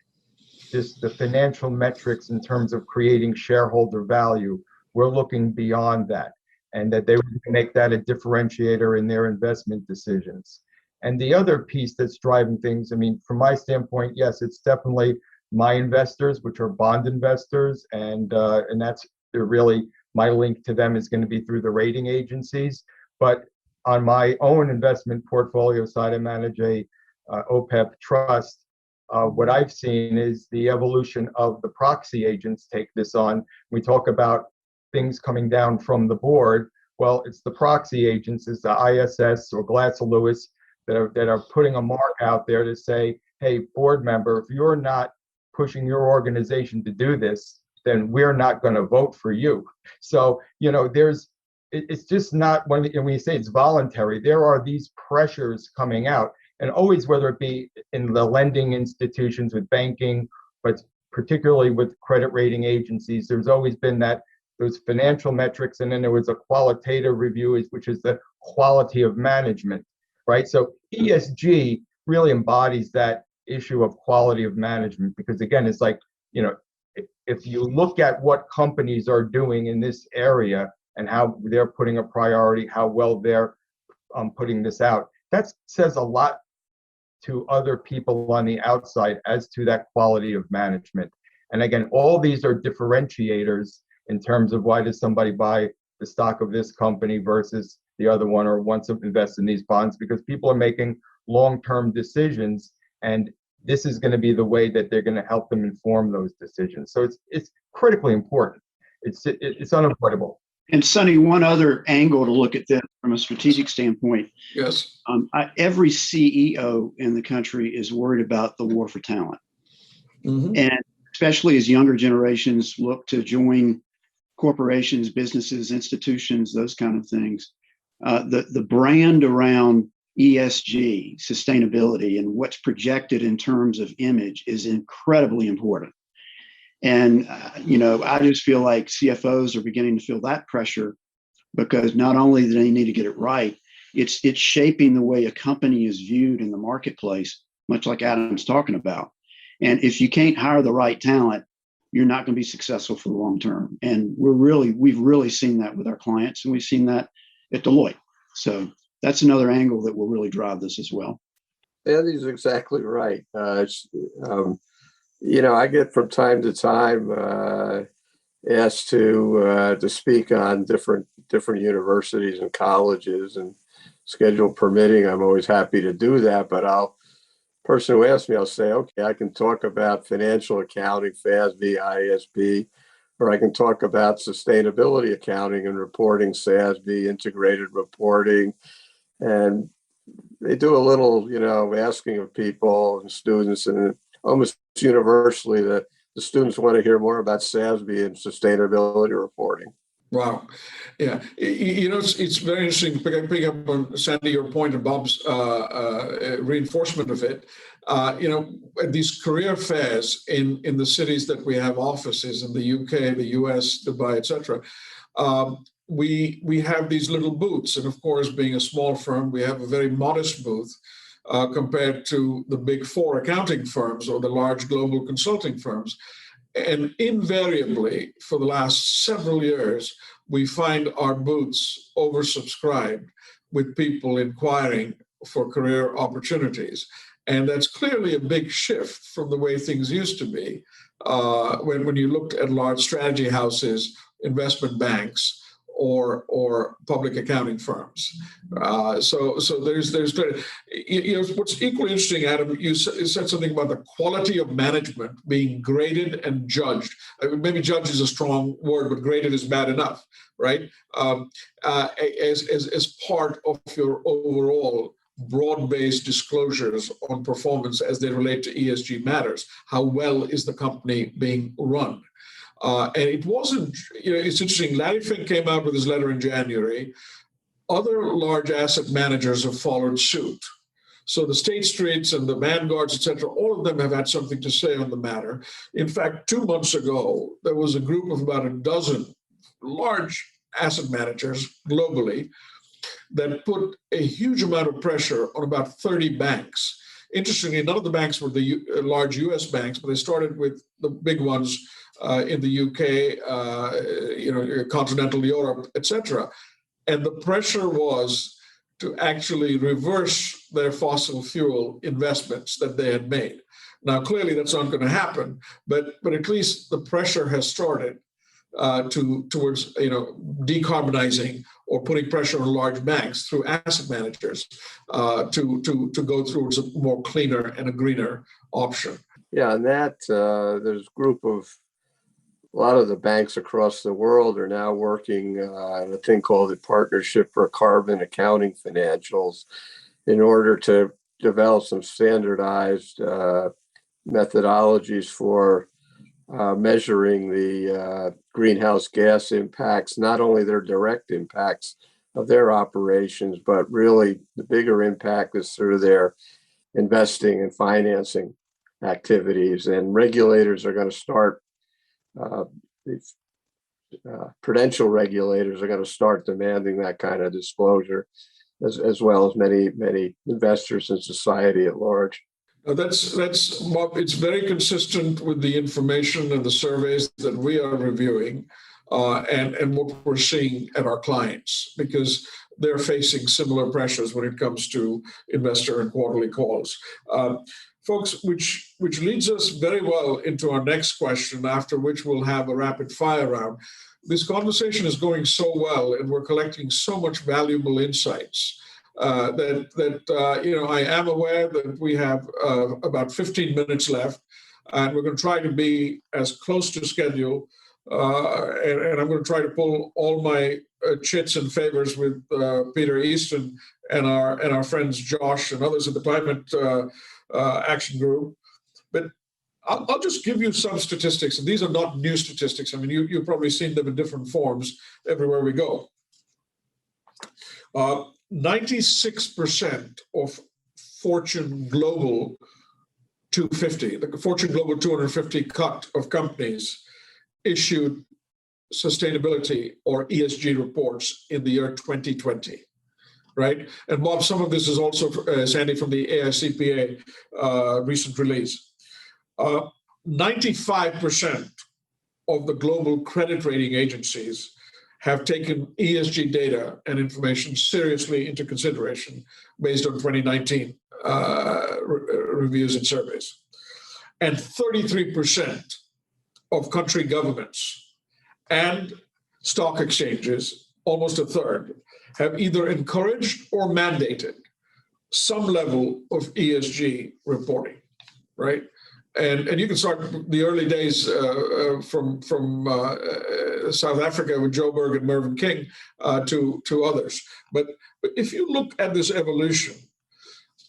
just the financial metrics in terms of creating shareholder value. We're looking beyond that, and that they would make that a differentiator in their investment decisions. And the other piece that's driving things, from my standpoint, yes, it's definitely my investors, which are bond investors, and they're really, my link to them is going to be through the rating agencies. But on my own investment portfolio side, I manage a OPEB trust. What I've seen is the evolution of the proxy agents take this on. We talk about things coming down from the board. Well, it's the proxy agents, it's the ISS or Glass Lewis that are putting a mark out there to say, hey, board member, if you're not pushing your organization to do this, then we're not going to vote for you. So, it's just not, when you say it's voluntary, there are these pressures coming out. And always, whether it be in the lending institutions with banking, but particularly with credit rating agencies, there's always been those financial metrics. And then there was a qualitative review, which is the quality of management, right? So ESG really embodies that issue of quality of management, because again, it's like, if you look at what companies are doing in this area and how they're putting a priority, how well they're putting this out, that says a lot to other people on the outside as to that quality of management. And again, all these are differentiators in terms of why does somebody buy the stock of this company versus the other one, or wants to invest in these bonds, because people are making long-term decisions, and this is going to be the way that they're going to help them inform those decisions. So it's critically important. It's unavoidable. And Sonny, one other angle to look at this from a strategic standpoint. Yes. Every CEO in the country is worried about the war for talent. Mm-hmm. And especially as younger generations look to join corporations, businesses, institutions, those kind of things. The brand around ESG, sustainability, and what's projected in terms of image is incredibly important. And, I just feel like CFOs are beginning to feel that pressure, because not only do they need to get it right, it's shaping the way a company is viewed in the marketplace, much like Adam's talking about. And if you can't hire the right talent, you're not going to be successful for the long term. And we've really seen that with our clients, and we've seen that at Deloitte. So that's another angle that will really drive this as well. Andy's exactly right. I get from time to time asked to speak on different universities and colleges, and schedule permitting, I'm always happy to do that. But person who asks me, I'll say, okay, I can talk about financial accounting, FASB, IASB, or I can talk about sustainability accounting and reporting, SASB, integrated reporting. And they do a little, asking of people and students, and almost universally the students want to hear more about SASB and sustainability reporting. Wow. Yeah. It's very interesting, picking up on Sandy, your point, and Bob's reinforcement of it. At these career fairs in the cities that we have offices in the UK, the US, Dubai, etc., we have these little booths. And of course, being a small firm, we have a very modest booth compared to the big four accounting firms or the large global consulting firms. And invariably, for the last several years, we find our booths oversubscribed with people inquiring for career opportunities. And that's clearly a big shift from the way things used to be when you looked at large strategy houses, investment banks, or public accounting firms. So there's what's equally interesting, Adam, you said something about the quality of management being graded and judged. Maybe judge is a strong word, but graded is bad enough, right? As part of your overall broad-based disclosures on performance as they relate to ESG matters. How well is the company being run? And it wasn't, it's interesting. Larry Fink came out with his letter in January. Other large asset managers have followed suit. So the State Streets and the Vanguards, et cetera, all of them have had something to say on the matter. In fact, 2 months ago, there was a group of about a dozen large asset managers globally that put a huge amount of pressure on about 30 banks. Interestingly, none of the banks were the large US banks, but they started with the big ones in the UK, continental Europe, etc. And the pressure was to actually reverse their fossil fuel investments that they had made. Now, clearly that's not going to happen, but at least the pressure has started towards decarbonizing or putting pressure on large banks through asset managers to go towards a more cleaner and a greener option. Yeah, and that there's a group of a lot of the banks across the world are now working on a thing called the Partnership for Carbon Accounting Financials in order to develop some standardized methodologies for measuring the greenhouse gas impacts, not only their direct impacts of their operations, but really the bigger impact is through their investing and financing activities. And regulators are going to start, prudential regulators are going to start demanding that kind of disclosure, as well as many investors in society at large. It's very consistent with the information and the surveys that we are reviewing and what we're seeing at our clients, because they're facing similar pressures when it comes to investor and quarterly calls. Folks, which leads us very well into our next question, after which we'll have a rapid fire round. This conversation is going so well, and we're collecting so much valuable insights that I am aware that we have about 15 minutes left, and we're going to try to be as close to schedule. And I'm going to try to pull all my chits and favors with Peter Easton and our friends Josh and others at the Climate Action Group. But I'll just give you some statistics, and these are not new statistics. I mean, you've probably seen them in different forms everywhere we go. 96% of Fortune Global 250, the Fortune Global 250 cut of companies issued sustainability or ESG reports in the year 2020, right? And Bob, some of this is also, Sandy, from the AICPA recent release. 95% of the global credit rating agencies have taken ESG data and information seriously into consideration based on 2019 reviews and surveys. And 33% of country governments and stock exchanges, almost a third, have either encouraged or mandated some level of ESG reporting, right? And you can start the early days from South Africa with Joburg and Mervyn King to others. But if you look at this evolution,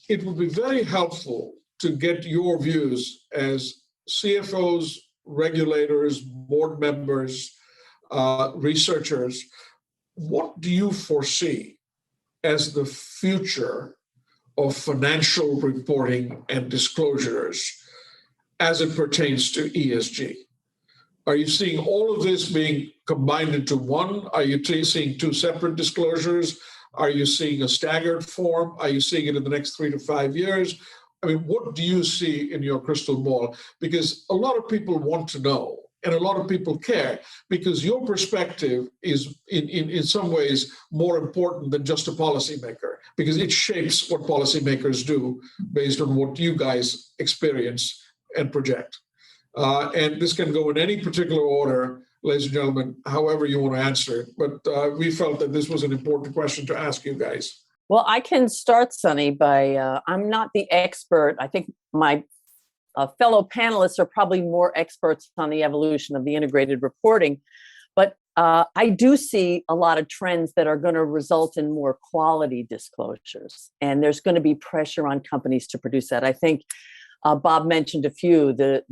it would be very helpful to get your views as CFOs, regulators, board members, researchers. What do you foresee as the future of financial reporting and disclosures as it pertains to ESG? Are you seeing all of this being combined into one? Are you seeing two separate disclosures? Are you seeing a staggered form? Are you seeing it in the next 3 to 5 years? I mean, what do you see in your crystal ball? Because a lot of people want to know, and a lot of people care, because your perspective is in some ways more important than just a policymaker, because it shapes what policymakers do based on what you guys experience and project. And this can go in any particular order, ladies and gentlemen, however you want to answer it. But we felt that this was an important question to ask you guys. Well, I can start, Sunny, by I'm not the expert. I think my fellow panelists are probably more experts on the evolution of the integrated reporting. But I do see a lot of trends that are going to result in more quality disclosures. And there's going to be pressure on companies to produce that. I think Bob mentioned a few, the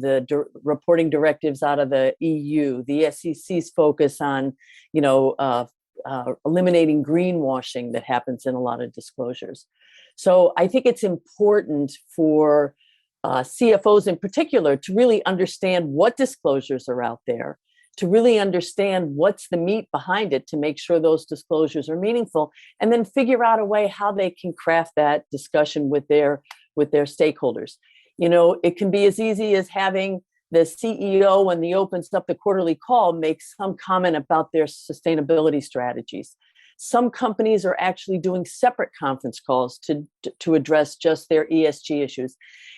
reporting directives out of the EU, the SEC's focus on, eliminating greenwashing that happens in a lot of disclosures. So I think it's important for CFOs in particular to really understand what disclosures are out there, to really understand what's the meat behind it, to make sure those disclosures are meaningful, and then figure out a way how they can craft that discussion with their stakeholders. It can be as easy as having the CEO, when he opens up the quarterly call, make some comment about their sustainability strategies. Some companies are actually doing separate conference calls to address just their ESG issues.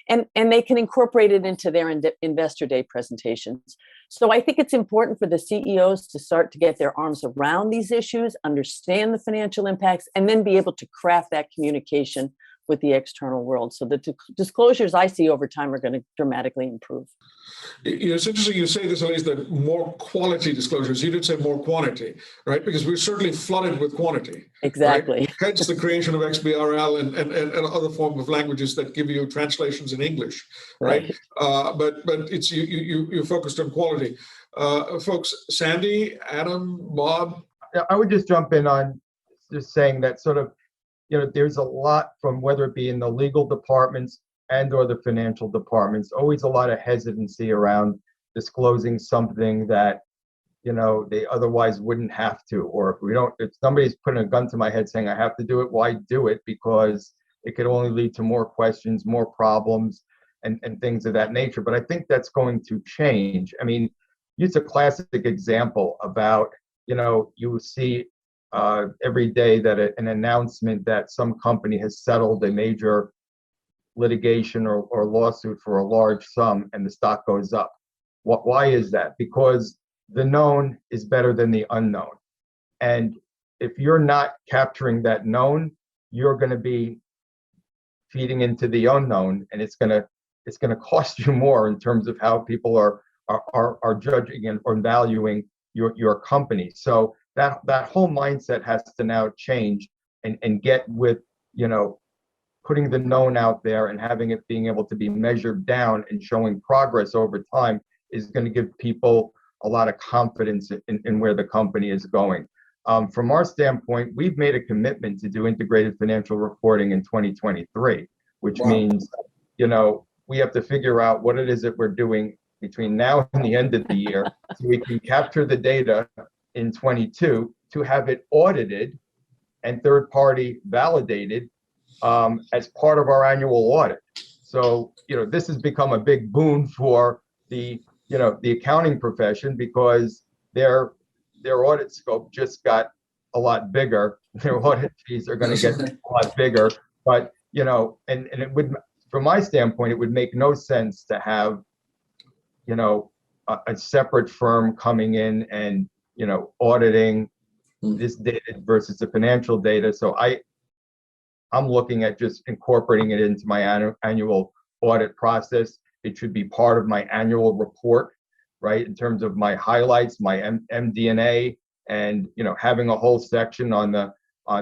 And they can incorporate it into their investor day presentations. So I think it's important for the CEOs to start to get their arms around these issues, understand the financial impacts, and then be able to craft that communication with the external world. So the disclosures I see over time are going to dramatically improve. It's interesting you say this, Elyse, that more quality disclosures. You did say more quantity, right? Because we're certainly flooded with quantity. Exactly. Right? Hence the creation of XBRL and other forms of languages that give you translations in English, right? But it's you focused on quality. Folks, Sandy, Adam, Bob? Yeah, I would just jump in on just saying that sort of, there's a lot from whether it be in the legal departments and or the financial departments, always a lot of hesitancy around disclosing something that, they otherwise wouldn't have to. Or if somebody's putting a gun to my head saying I have to do it, why do it? Because it could only lead to more questions, more problems, and things of that nature. But I think that's going to change. I mean, it's a classic example about, you see every day that an announcement that some company has settled a major litigation or lawsuit for a large sum and the stock goes up. Why is that? Because the known is better than the unknown. And if you're not capturing that known, you're going to be feeding into the unknown, and it's going to cost you more in terms of how people are judging and or valuing your company. So that whole mindset has to now change and get with, putting the known out there and having it being able to be measured down and showing progress over time is going to give people a lot of confidence in where the company is going. From our standpoint, we've made a commitment to do integrated financial reporting in 2023, which means, we have to figure out what it is that we're doing between now and the end of the year so we can capture the data in 22 to have it audited and third-party validated as part of our annual audit. So, this has become a big boon for the accounting profession because their audit scope just got a lot bigger. Their audit fees are going to get a lot bigger, but, and it would, from my standpoint, it would make no sense to have, a separate firm coming in and, auditing this data versus the financial data. So I'm looking at just incorporating it into my annual audit process. It should be part of my annual report, right? In terms of my highlights, my MD&A, and having a whole section on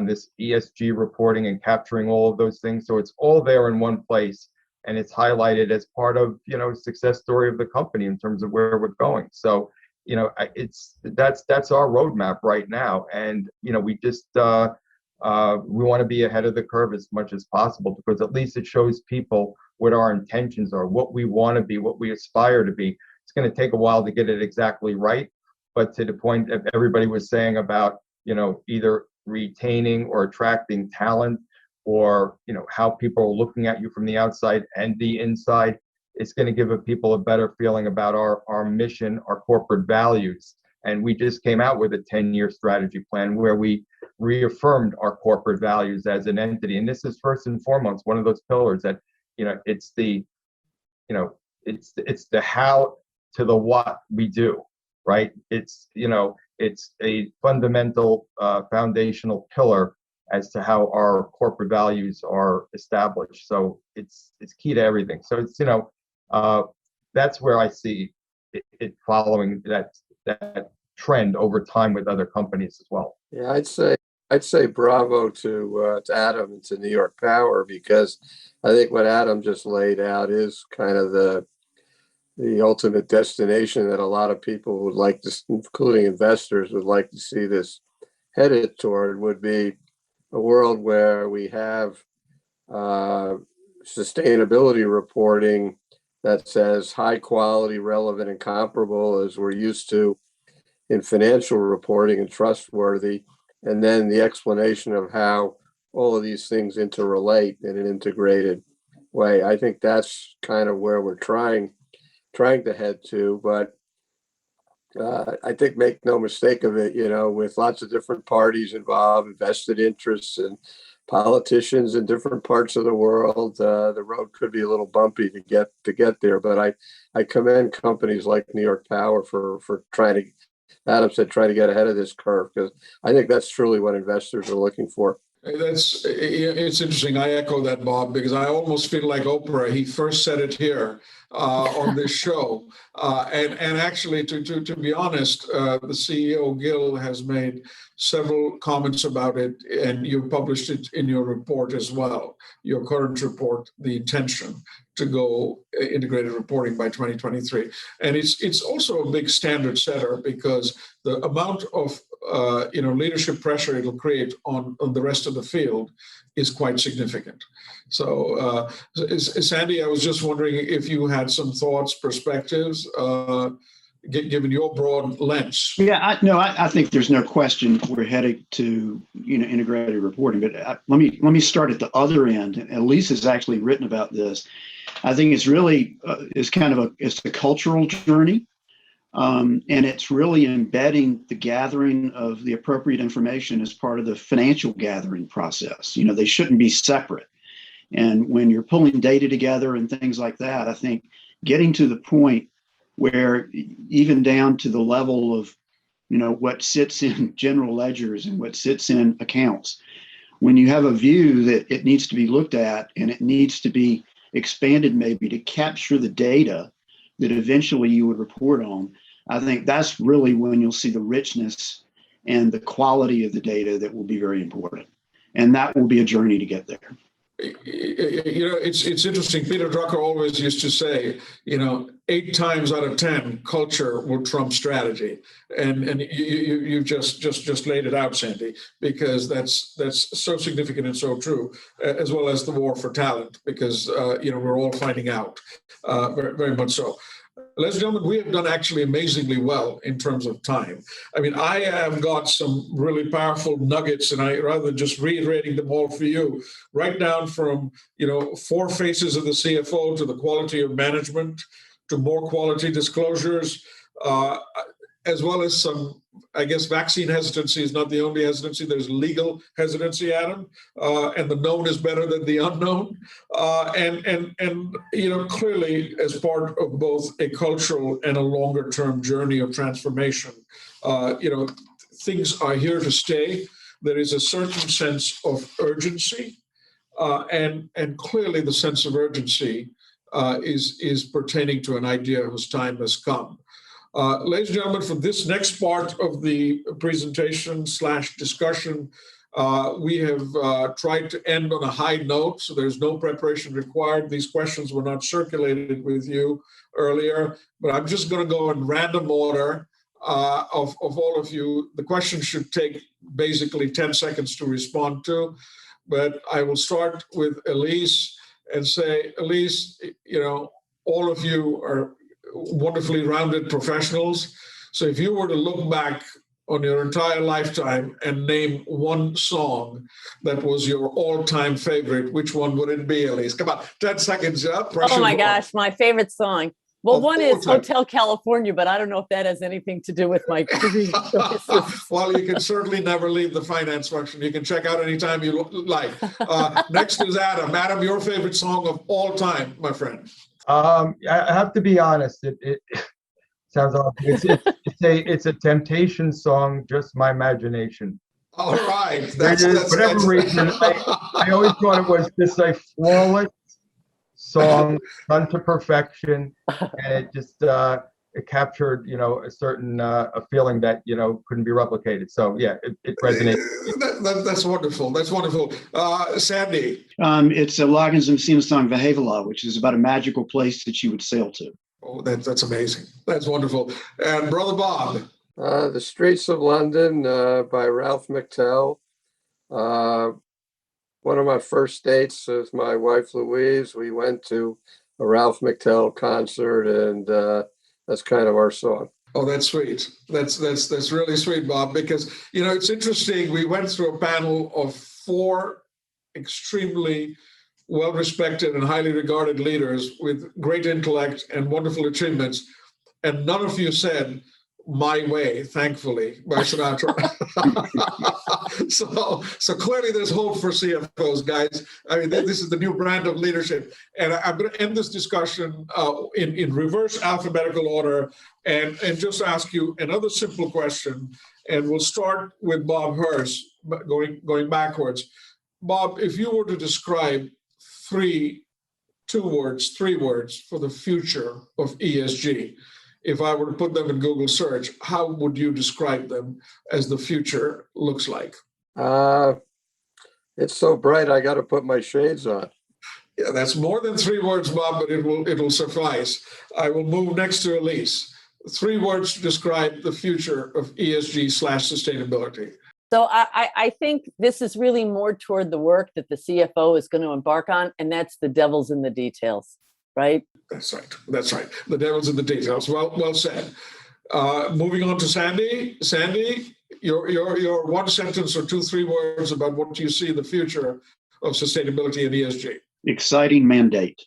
this ESG reporting and capturing all of those things. So it's all there in one place, and it's highlighted as part of success story of the company in terms of where we're going. So that's our roadmap right now, and we just we want to be ahead of the curve as much as possible, because at least it shows people what our intentions are, what we want to be, what we aspire to be. It's going to take a while to get it exactly right, but to the point that everybody was saying about either retaining or attracting talent, or how people are looking at you from the outside and the inside, it's going to give people a better feeling about our mission, our corporate values. And we just came out with a 10-year strategy plan where we reaffirmed our corporate values as an entity. And this is first and foremost one of those pillars that, it's the how to the what we do, right? It's a fundamental foundational pillar as to how our corporate values are established. So it's key to everything. So it's, that's where I see it following that trend over time with other companies as well. Yeah, I'd say bravo to Adam and to New York Power, because I think what Adam just laid out is kind of the ultimate destination that a lot of people would like to, including investors, would like to see this headed toward, would be a world where we have sustainability reporting that's as high quality, relevant, and comparable as we're used to in financial reporting, and trustworthy, and then the explanation of how all of these things interrelate in an integrated way. I think that's kind of where we're trying to head to, but I think, make no mistake of it, with lots of different parties involved, vested interests, and politicians in different parts of the world, the road could be a little bumpy to get there. But I commend companies like New York Power for trying to, Adam said, try to get ahead of this curve, because I think that's truly what investors are looking for. It's interesting. I echo that, Bob, because I almost feel like Oprah. He first said it here on this show. And actually, to be honest, the CEO, Gil, has made several comments about it, and you published it in your report as well, your current report, the intention to go integrated reporting by 2023. And it's also a big standard setter, because the amount of leadership pressure it'll create on the rest of the field is quite significant. So, Sandy, I was just wondering if you had some thoughts, perspectives, given your broad lens. Yeah, I think there's no question we're headed to integrated reporting. But let me start at the other end. Elyse has actually written about this. I think it's really it's a cultural journey. And it's really embedding the gathering of the appropriate information as part of the financial gathering process. You know, they shouldn't be separate. And when you're pulling data together and things like that, I think getting to the point where even down to the level of, you know, what sits in general ledgers and what sits in accounts, when you have a view that it needs to be looked at and it needs to be expanded maybe to capture the data that eventually you would report on, I think that's really when you'll see the richness and the quality of the data that will be very important. And that will be a journey to get there. You know, it's interesting. Peter Drucker always used to say, you know, 8 times out of 10, culture will trump strategy, and you just laid it out, Sandy, because that's so significant and so true, as well as the war for talent, because you know, we're all finding out, very much so. Ladies and gentlemen, we have done actually amazingly well in terms of time. I mean, I have got some really powerful nuggets, and I, rather than just reiterating them all for you, right down from, you know, 4 faces of the CFO to the quality of management, to more quality disclosures, as well as some, I guess, vaccine hesitancy is not the only hesitancy. There's legal hesitancy, Adam, and the known is better than the unknown. And you know, clearly, as part of both a cultural and a longer-term journey of transformation, you know, things are here to stay. There is a certain sense of urgency, and clearly the sense of urgency is pertaining to an idea whose time has come. Ladies and gentlemen, for this next part of the presentation / discussion, we have tried to end on a high note, so there's no preparation required. These questions were not circulated with you earlier, but I'm just going to go in random order of all of you. The questions should take basically 10 seconds to respond to, but I will start with Elyse and say, Elyse, you know, all of you are wonderfully rounded professionals. So if you were to look back on your entire lifetime and name one song that was your all-time favorite, which one would it be, Elyse? Come on, 10 seconds up. Oh my gosh, my favorite song. Well, one is time. Hotel California, but I don't know if that has anything to do with my career choices. Well, you can certainly never leave the finance function. You can check out anytime you like. Next is Adam. Adam, your favorite song of all time, my friend. I have to be honest. It sounds obvious. It's a Temptation song, just my imagination. All right. Whatever reason, I always thought it was just a flawless song, done to perfection, and it just it captured, you know, a certain a feeling that, you know, couldn't be replicated. So yeah, it resonates. That's wonderful. That's wonderful. Sandy. It's a Loggins and Seaman song, Vahavala, which is about a magical place that you would sail to. Oh, that's amazing. That's wonderful. And Brother Bob. The Streets of London by Ralph McTell. One of my first dates with my wife, Louise, we went to a Ralph McTell concert, and that's kind of our song. Oh, that's sweet. That's really sweet, Bob, because, you know, it's interesting. We went through a panel of 4 extremely well-respected and highly regarded leaders with great intellect and wonderful achievements, and none of you said "My Way," thankfully, by Sinatra. So clearly there's hope for CFOs, guys. I mean, this is the new brand of leadership. And I'm going to end this discussion in reverse alphabetical order and just ask you another simple question. And we'll start with Bob Herz, going backwards. Bob, if you were to describe 3 words for the future of ESG, if I were to put them in Google search, how would you describe them as the future looks like? It's so bright, I got to put my shades on. Yeah, that's more than 3 words, Bob, but it will suffice. I will move next to Elyse. 3 words to describe the future of ESG / sustainability. So I think this is really more toward the work that the CFO is going to embark on, and that's the devil's in the details, right? That's right. That's right. The devil's in the details. Well said. Moving on to Sandy. Sandy, your 1 sentence or 2-3 words about what you see the future of sustainability and ESG. Exciting mandate.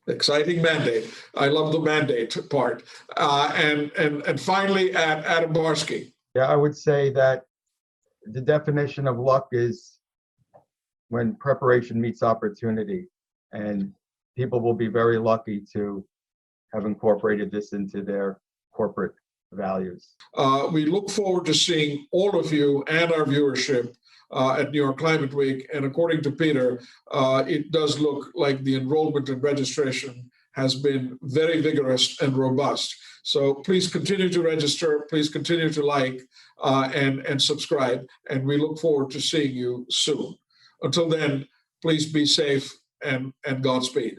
Exciting mandate. I love the mandate part. And finally, Adam Barsky. Yeah, I would say that the definition of luck is when preparation meets opportunity. And people will be very lucky to have incorporated this into their corporate values. We look forward to seeing all of you and our viewership at New York Climate Week. And according to Peter, it does look like the enrollment and registration has been very vigorous and robust. So please continue to register, please continue to like and subscribe, and we look forward to seeing you soon. Until then, please be safe and Godspeed.